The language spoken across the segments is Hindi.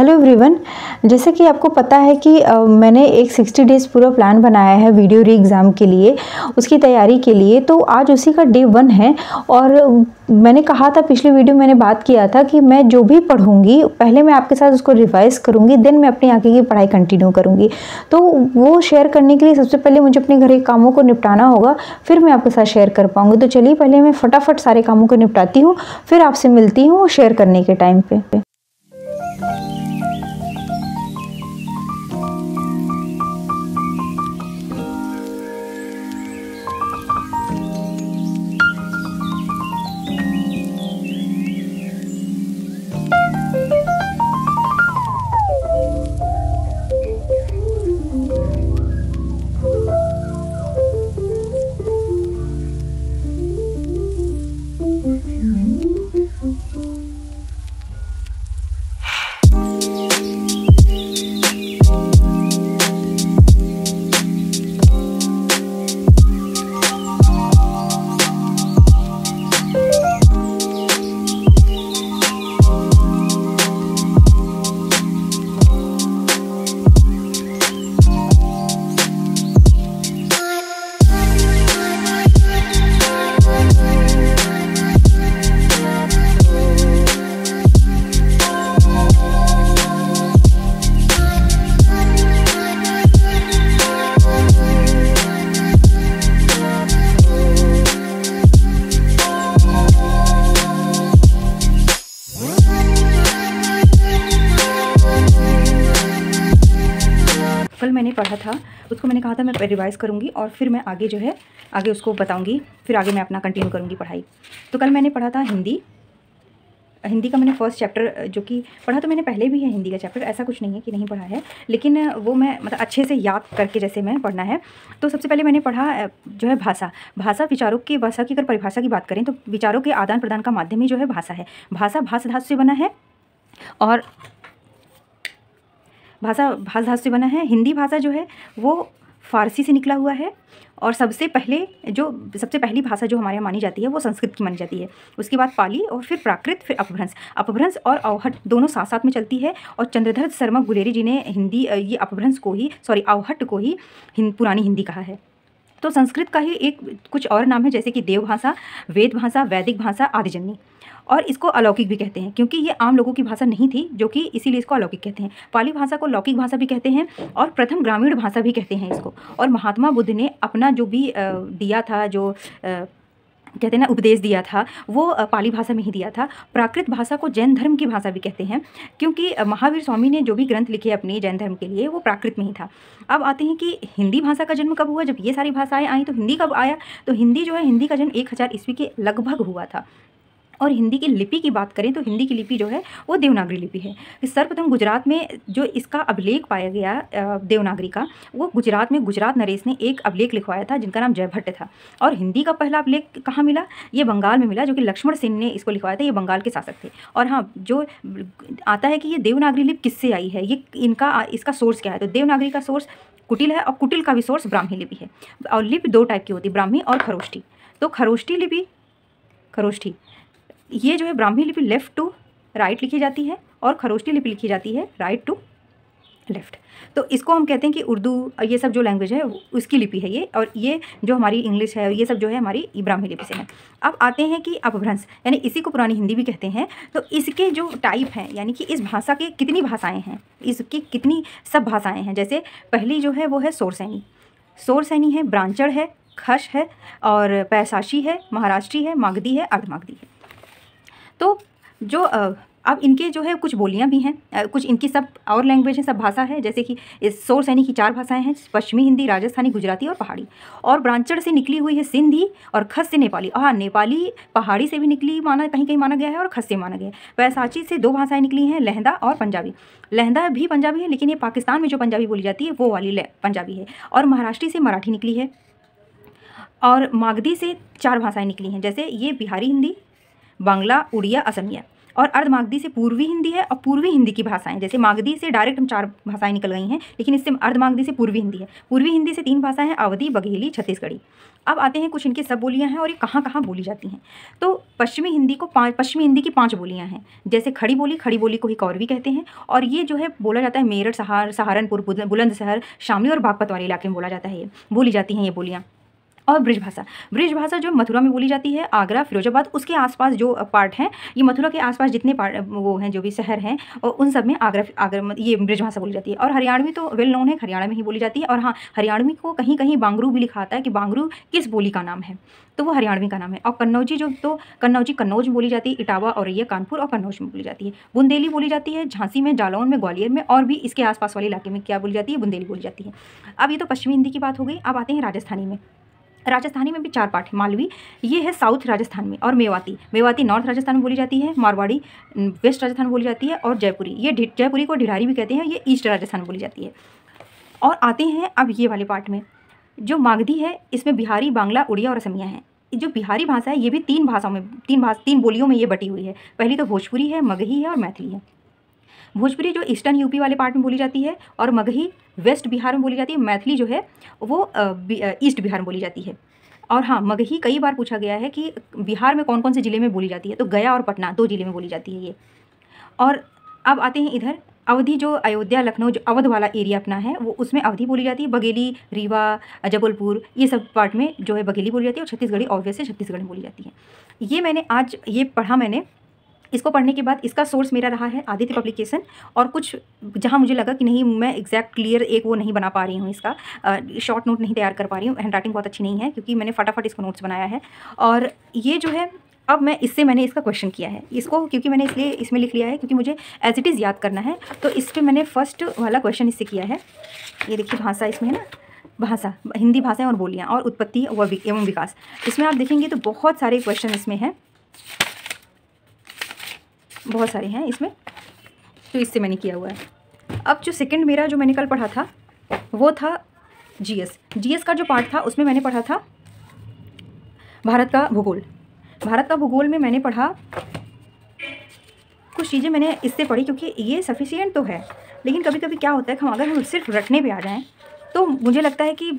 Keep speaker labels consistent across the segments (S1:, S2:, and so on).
S1: Hello everyone. जैसे कि आपको पता है कि मैंने एक 60 डेज़ पूरा प्लान बनाया है वीडियो री एग्ज़ाम के लिए, उसकी तैयारी के लिए। तो आज उसी का डे 1 है और मैंने कहा था, पिछले वीडियो मैंने बात किया था कि मैं जो भी पढ़ूंगी पहले मैं आपके साथ उसको रिवाइज़ करूंगी, देन मैं अपनी आगे की पढ़ाई कंटिन्यू करूंगी। तो वो शेयर करने के लिए सबसे पहले मुझे अपने घर के कामों को निपटाना होगा, फिर मैं आपके साथ शेयर कर पाऊँगी। तो चलिए पहले मैं फटाफट सारे कामों को निपटाती हूँ, फिर आपसे मिलती हूँ शेयर करने के टाइम पे। कल मैंने पढ़ा था, उसको मैंने कहा था मैं रिवाइज़ करूँगी और फिर मैं आगे जो है आगे उसको बताऊँगी, फिर आगे मैं अपना कंटिन्यू करूँगी पढ़ाई। तो कल मैंने पढ़ा था हिंदी का मैंने फर्स्ट चैप्टर जो कि पढ़ा, तो मैंने पहले भी है हिंदी का चैप्टर, ऐसा कुछ नहीं है कि नहीं पढ़ा है, लेकिन वो मैं मतलब अच्छे से याद करके जैसे मैं पढ़ना है। तो सबसे पहले मैंने पढ़ा जो है भाषा विचारों की भाषा की अगर परिभाषा की बात करें तो विचारों के आदान प्रदान का माध्यम ही जो है भाषा है। भाषा भाष धातु से बना है और भाष धातु से बना है। हिंदी भाषा जो है वो फारसी से निकला हुआ है और सबसे पहली भाषा जो हमारे यहाँ मानी जाती है वो संस्कृत की मानी जाती है। उसके बाद पाली और फिर प्राकृत, फिर अपभ्रंश और अवहट दोनों साथ साथ में चलती है। और चंद्रधर शर्मा गुलेरी जी ने ये अवहट को ही पुरानी हिंदी कहा है। तो संस्कृत का ही एक कुछ और नाम है, जैसे कि देव भाषा, वेद भाषा, वैदिक भाषा, आदिजन्य। और इसको अलौकिक भी कहते हैं क्योंकि ये आम लोगों की भाषा नहीं थी, जो कि इसीलिए इसको अलौकिक कहते हैं। पाली भाषा को लौकिक भाषा भी कहते हैं और प्रथम ग्रामीण भाषा भी कहते हैं इसको। और महात्मा बुद्ध ने अपना जो भी दिया था, जो कहते हैं ना उपदेश दिया था, वो पाली भाषा में ही दिया था। प्राकृत भाषा को जैन धर्म की भाषा भी कहते हैं क्योंकि महावीर स्वामी ने जो भी ग्रंथ लिखे अपने जैन धर्म के लिए वो प्राकृत में ही था। अब आते हैं कि हिंदी भाषा का जन्म कब हुआ, जब ये सारी भाषाएं आई तो हिंदी कब आया। तो हिंदी जो है, हिंदी का जन्म 1000 ईस्वी के लगभग हुआ था। और हिंदी की लिपि की बात करें तो हिंदी की लिपि जो है वो देवनागरी लिपि है। सर्वप्रथम गुजरात में जो इसका अभिलेख पाया गया देवनागरी का, वो गुजरात में गुजरात नरेश ने एक अभिलेख लिखवाया था जिनका नाम जयभट्ट था। और हिंदी का पहला अभिलेख कहाँ मिला, ये बंगाल में मिला, जो कि लक्ष्मण सेन ने इसको लिखवाया था। ये बंगाल के शासक थे। और हाँ, जो आता है कि ये देवनागरी लिपि किससे आई है, ये इसका सोर्स क्या है, तो देवनागरी का सोर्स कुटिल है और कुटिल का भी सोर्स ब्राह्मी लिपि है। और लिपि दो टाइप की होती है, ब्राह्मी और खरोष्ठी। तो खरोष्ठी ये जो है ब्राह्मी लिपि लेफ़्ट टू राइट लिखी जाती है और खरोष्ठी लिपि लिखी जाती है राइट टू लेफ़्ट। तो इसको हम कहते हैं कि उर्दू, ये सब जो लैंग्वेज है उसकी लिपि है ये, और ये जो हमारी इंग्लिश है ये सब जो है हमारी ब्राह्मी लिपि से है। अब आते हैं कि अपभ्रंश, यानी इसी को पुरानी हिंदी भी कहते हैं। तो इसके जो टाइप हैं, यानी कि इस भाषा के कितनी भाषाएँ हैं, इसकी कितनी सब भाषाएँ हैं। जैसे पहली जो है वो है सोरसैनी है, ब्रांचड़ है, खश है और पैसाशी है, महाराष्ट्री है, मागधी है, अर्धमागधी है। तो जो अब इनके जो है कुछ बोलियां भी हैं, कुछ इनकी सब और लैंग्वेज है, सब भाषा है। जैसे कि इस सोरसैनी की 4 भाषाएं हैं, पश्चिमी हिंदी, राजस्थानी, गुजराती और पहाड़ी। और ब्रांचड़ से निकली हुई है सिंधी और खस से नेपाली। हाँ, नेपाली पहाड़ी से भी निकली कहीं कहीं माना गया है और खस से माना गया है। पैसाची से 2 भाषाएं निकली हैं, लहंदा और पंजाबी। लहंदा भी पंजाबी है, लेकिन ये पाकिस्तान में जो पंजाबी बोली जाती है वो वाली पंजाबी है। और महाराष्ट्री से मराठी निकली है। और मागधी से 4 भाषाएँ निकली हैं, जैसे ये बिहारी हिंदी, बांग्ला, उड़िया, असमिया। और अर्धमागधी से पूर्वी हिंदी है, और पूर्वी हिंदी की भाषाएं, जैसे मागधी से डायरेक्ट हम 4 भाषाएं निकल गई हैं, लेकिन इससे अर्धमागधी से पूर्वी हिंदी है। पूर्वी हिंदी से 3 भाषाएं हैं, अवधी, बघेली, छत्तीसगढ़ी। अब आते हैं कुछ इनकी सब बोलियां हैं और ये कहाँ कहाँ बोली जाती हैं। तो पश्चिमी हिंदी की 5 बोलियां हैं, जैसे खड़ी बोली को ही कौरवी कहते हैं, और ये जो है बोला जाता है मेरठ, सहारनपुर, बुलंदशहर, शामली और बागपत वाले इलाके में बोला जाता है, ये बोली जाती हैं ये बोलियाँ। और ब्रिज भाषा जो मथुरा में बोली जाती है, आगरा, फिरोजाबाद, उसके आसपास जो पार्ट हैं, ये मथुरा के आसपास जितने पार्ट वो हैं, जो भी शहर हैं, और उन सब में आगरा ये ब्रिज भाषा बोली जाती है। और हरियाणवी तो वेल नोन है, हरियाणा में ही बोली जाती है। और हाँ, हरियाणवी को कहीं कहीं बांगरू भी लिखा आता है कि बांगरू किस बोली का नाम है, तो वो हरियाणवी का नाम है। और कन्नौजी कन्नौज में बोली जाती है, इटावा, औरैया, कानपुर और कन्नौज में बोली जाती है। बुंदेली बोली जाती है झांसी में, जालौन में, ग्वालियर में, और भी इसके आसपास वाले इलाके में क्या बोली जाती है, बुंदेली बोली जाती है। अब ये तो पश्चिमी हिंदी की बात हो गई। अब आते हैं राजस्थानी में। राजस्थानी में भी 4 पार्ट है। मालवी, ये है साउथ राजस्थान में, और मेवाती नॉर्थ राजस्थान में बोली जाती है, मारवाड़ी वेस्ट राजस्थान में बोली जाती है, और जयपुरी, ये जयपुरी को ढिढारी भी कहते हैं, ये ईस्ट राजस्थान में बोली जाती है। और आते हैं अब ये वाले पार्ट में, जो मागधी है, इसमें बिहारी, बांग्ला, उड़िया और असमिया है। जो बिहारी भाषा है, ये भी 3 भाषाओं में 3 बोलियों में ये बटी हुई है। पहली तो भोजपुरी है, मगही है और मैथिली है। भोजपुरी जो ईस्टर्न यूपी वाले पार्ट में बोली जाती है, और मगही वेस्ट बिहार में बोली जाती है। मैथिली जो है वो ईस्ट बिहार में बोली जाती है। और हाँ, मगही कई बार पूछा गया है कि बिहार में कौन कौन से ज़िले में बोली जाती है, तो गया और पटना 2 ज़िले में बोली जाती है ये। और अब आते हैं इधर अवधी, जो अयोध्या, लखनऊ, जो अवध वाला एरिया अपना है, वो उसमें अवधी बोली जाती है। बघेली, रीवा, जबलपुर, ये सब पार्ट में जो है बघेली बोली जाती है। और छत्तीसगढ़ी ऑब्वियसली छत्तीसगढ़ में बोली जाती है। ये मैंने आज ये पढ़ा मैंने। इसको पढ़ने के बाद इसका सोर्स मेरा रहा है आदित्य पब्लिकेशन, और कुछ जहाँ मुझे लगा कि नहीं, मैं एग्जैक्ट क्लियर एक वो नहीं बना पा रही हूँ, इसका शॉर्ट नोट नहीं तैयार कर पा रही हूँ, हैंड राइटिंग बहुत अच्छी नहीं है, क्योंकि मैंने फटाफट इसको नोट्स बनाया है। और ये जो है, अब मैंने इसका क्वेश्चन किया है इसको, क्योंकि मैंने इसलिए इसमें लिख लिया है क्योंकि मुझे एज इट इज़ याद करना है। तो इस पर मैंने फर्स्ट वाला क्वेश्चन इससे किया है। ये देखिए भाषा इसमें है ना, भाषा, हिंदी भाषाएँ और बोलियाँ, और उत्पत्ति एवं विकास। इसमें आप देखेंगे तो बहुत सारे क्वेश्चन इसमें हैं, बहुत सारे हैं इसमें, तो इससे मैंने किया हुआ है। अब जो सेकंड मेरा जो मैंने कल पढ़ा था वो था जीएस का जो पार्ट था, उसमें मैंने पढ़ा था भारत का भूगोल में मैंने पढ़ा कुछ चीज़ें, मैंने इससे पढ़ी, क्योंकि ये सफिशिएंट तो है, लेकिन कभी कभी क्या होता है कि अगर हम सिर्फ रटने पे आ जाएं तो मुझे लगता है कि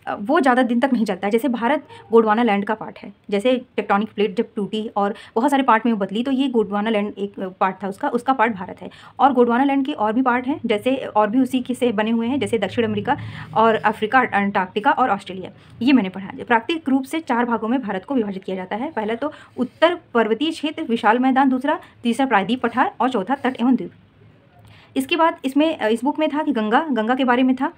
S1: वो ज़्यादा दिन तक नहीं चलता है। जैसे भारत गोंडवाना लैंड का पार्ट है, जैसे टेक्टोनिक प्लेट जब टूटी और बहुत सारे पार्ट में वो बदली, तो ये गोंडवाना लैंड एक पार्ट था, उसका पार्ट भारत है। और गोंडवाना लैंड के और भी पार्ट हैं, जैसे और भी उसी के से बने हुए हैं, जैसे दक्षिण अमेरिका और अफ्रीका, अंटार्कटिका और ऑस्ट्रेलिया। ये मैंने पढ़ा है। प्राकृतिक रूप से 4 भागों में भारत को विभाजित किया जाता है। पहला तो उत्तर पर्वतीय क्षेत्र, विशाल मैदान, तीसरा प्रायद्वीप पठार, और चौथा तट एवं द्वीप। इसके बाद इसमें इस बुक में था कि गंगा के बारे में था,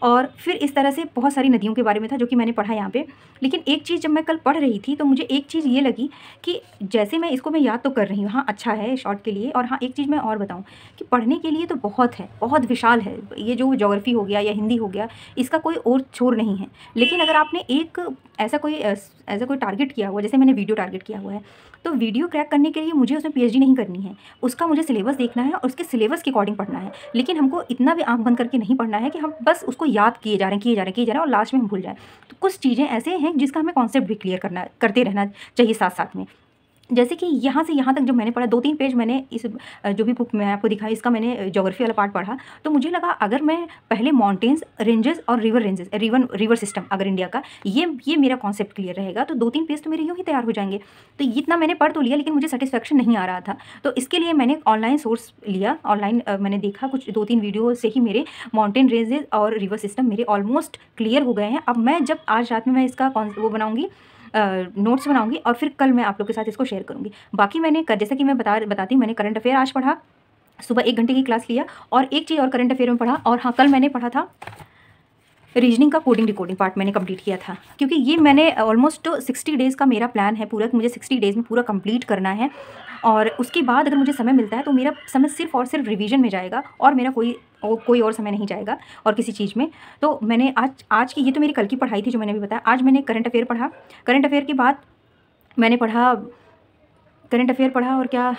S1: और फिर इस तरह से बहुत सारी नदियों के बारे में था, जो कि मैंने पढ़ा यहाँ पे। लेकिन एक चीज़ जब मैं कल पढ़ रही थी तो मुझे एक चीज़ ये लगी कि जैसे मैं इसको याद तो कर रही हूँ, हाँ अच्छा है शॉर्ट के लिए, और हाँ एक चीज़ मैं और बताऊँ कि पढ़ने के लिए तो बहुत है, बहुत विशाल है। ये जो ज्योग्राफी हो गया या हिंदी हो गया, इसका कोई और छोर नहीं है। लेकिन अगर आपने एक ऐसा कोई टारगेट किया हुआ, जैसे मैंने वीडियो टारगेट किया हुआ है, तो वीडियो क्रैक करने के लिए मुझे उसमें पीएचडी नहीं करनी है, उसका मुझे सिलेबस देखना है और उसके सिलेबस के अकॉर्डिंग पढ़ना है। लेकिन हमको इतना भी आंख बंद करके नहीं पढ़ना है कि हम बस उसको याद किए जा रहे हैं और लास्ट में हम भूल जाएं। तो कुछ चीज़ें ऐसे हैं जिसका हमें कॉन्सेप्ट भी क्लियर करते रहना चाहिए साथ साथ में। जैसे कि यहाँ से यहाँ तक जो मैंने पढ़ा, 2-3 पेज मैंने इस जो भी बुक मैं आपको दिखाई, इसका मैंने ज्योग्राफी वाला पार्ट पढ़ा, तो मुझे लगा अगर मैं पहले माउंटेन्स, रेंजेस और रिवर सिस्टम, अगर इंडिया का ये मेरा कॉन्सेप्ट क्लियर रहेगा तो 2-3 पेज तो मेरे यूँ ही तैयार हो जाएंगे। तो इतना मैंने पढ़ तो लिया, लेकिन मुझे सेटिस्फैक्शन नहीं आ रहा था। तो इसके लिए मैंने ऑनलाइन सोर्स लिया, ऑनलाइन मैंने देखा, कुछ 2-3 वीडियो से ही मेरे माउंटेन रेंजेस और रिवर सिस्टम मेरे ऑलमोस्ट क्लियर हो गए हैं। अब मैं जब आज रात में मैं इसका वो बनाऊँगी, नोट्स बनाऊंगी, और फिर कल मैं आप लोग के साथ इसको शेयर करूंगी। बाकी मैंने जैसे कि मैं बताती हूँ, मैंने करंट अफेयर आज पढ़ा, सुबह 1 घंटे की क्लास लिया, और एक चीज़ और करंट अफेयर में पढ़ा। और हाँ, कल मैंने पढ़ा था रीजनिंग का कोडिंग डिकोडिंग पार्ट मैंने कंप्लीट किया था, क्योंकि ये मैंने ऑलमोस्ट 60 डेज़ का मेरा प्लान है पूरा, मुझे 60 डेज़ में पूरा कंप्लीट करना है। और उसके बाद अगर मुझे समय मिलता है तो मेरा समय सिर्फ और सिर्फ रिवीजन में जाएगा, और मेरा कोई और समय नहीं जाएगा और किसी चीज़ में। तो मैंने आज की, ये तो मेरी कल की पढ़ाई थी जो मैंने अभी बताया। आज मैंने करंट अफेयर पढ़ा, करंट अफेयर के बाद मैंने पढ़ा करंट अफेयर पढ़ा, और क्या,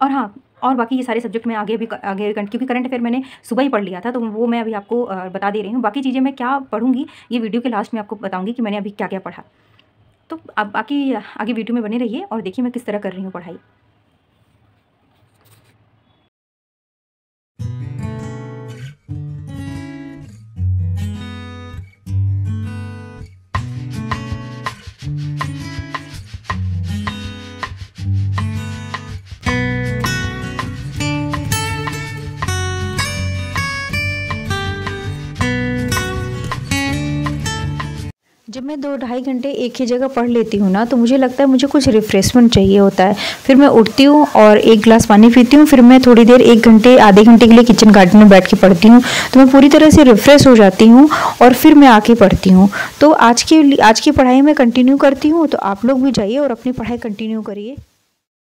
S1: और हाँ, और बाकी ये सारे सब्जेक्ट में आगे क्योंकि करंट अफेयर मैंने सुबह ही पढ़ लिया था, तो वो मैं अभी आपको बता दे रही हूँ। बाकी चीज़ें मैं क्या पढ़ूँगी ये वीडियो के लास्ट में आपको बताऊँगी कि मैंने अभी क्या क्या पढ़ा। तो अब बाकी आगे वीडियो में बने रहिए और देखिए मैं किस तरह कर रही हूँ पढ़ाई। जब मैं 2-2.5 घंटे एक ही जगह पढ़ लेती हूँ ना, तो मुझे लगता है मुझे कुछ रिफ़्रेशमेंट चाहिए होता है। फिर मैं उठती हूँ और एक गिलास पानी पीती हूँ, फिर मैं थोड़ी देर 1 घंटे आधे घंटे के लिए किचन गार्डन में बैठ के पढ़ती हूँ, तो मैं पूरी तरह से रिफ़्रेश हो जाती हूँ और फिर मैं आके पढ़ती हूँ। तो आज की पढ़ाई मैं कंटिन्यू करती हूँ, तो आप लोग भी जाइए और अपनी पढ़ाई कंटिन्यू करिए।